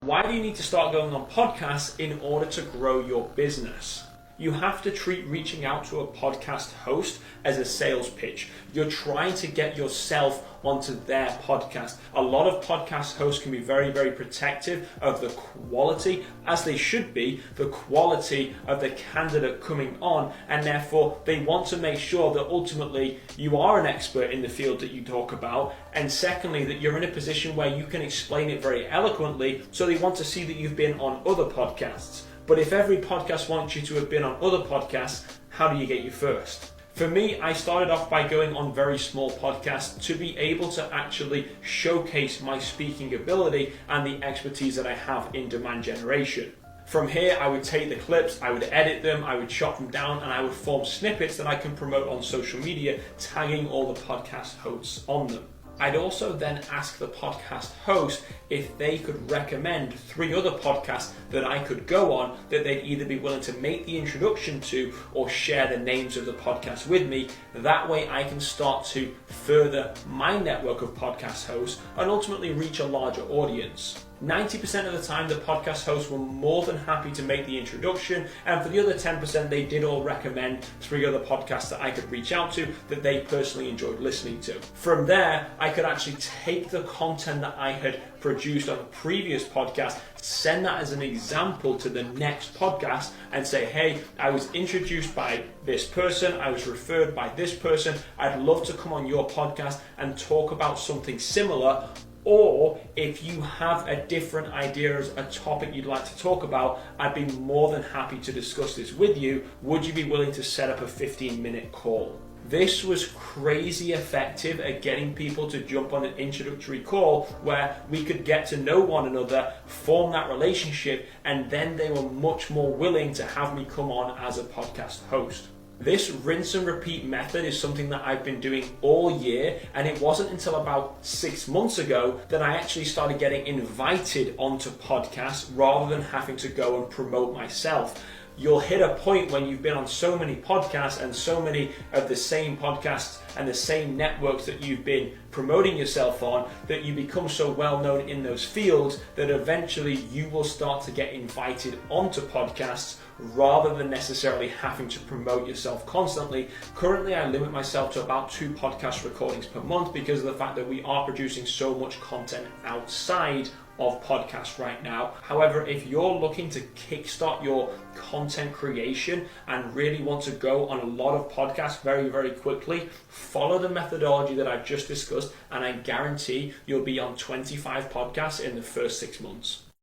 Why do you need to start going on podcasts in order to grow your business? You have to treat reaching out to a podcast host as a sales pitch. You're trying to get yourself onto their podcast. A lot of podcast hosts can be very, very protective of the quality, as they should be, the quality of the candidate coming on, and therefore they want to make sure that ultimately you are an expert in the field that you talk about, and secondly, that you're in a position where you can explain it very eloquently, so they want to see that you've been on other podcasts. But if every podcast wants you to have been on other podcasts, how do you get you first? For me, I started off by going on very small podcasts to be able to actually showcase my speaking ability and the expertise that I have in demand generation. From here, I would take the clips, I would edit them, I would chop them down, and I would form snippets that I can promote on social media, tagging all the podcast hosts on them. I'd also then ask the podcast host if they could recommend 3 other podcasts that I could go on that they'd either be willing to make the introduction to or share the names of the podcasts with me. That way I can start to further my network of podcast hosts and ultimately reach a larger audience. 90% of the time the podcast hosts were more than happy to make the introduction, and for the other 10% they did all recommend 3 other podcasts that I could reach out to that they personally enjoyed listening to. From there, I could actually take the content that I had produced on a previous podcast, send that as an example to the next podcast and say, hey, I was introduced by this person, I was referred by this person, I'd love to come on your podcast and talk about something similar. Or if you have a different idea as a topic you'd like to talk about, I'd be more than happy to discuss this with you. Would you be willing to set up a 15-minute call? This was crazy effective at getting people to jump on an introductory call where we could get to know one another, form that relationship, and then they were much more willing to have me come on as a podcast host. This rinse and repeat method is something that I've been doing all year, and it wasn't until about 6 months ago that I actually started getting invited onto podcasts rather than having to go and promote myself. You'll hit a point when you've been on so many podcasts and so many of the same podcasts and the same networks that you've been promoting yourself on that you become so well known in those fields that eventually you will start to get invited onto podcasts rather than necessarily having to promote yourself constantly. Currently, I limit myself to about 2 podcast recordings per month because of the fact that we are producing so much content outside of podcasts right now. However, if you're looking to kickstart your content creation and really want to go on a lot of podcasts very, very quickly, follow the methodology that I've just discussed, and I guarantee you'll be on 25 podcasts in the first 6 months.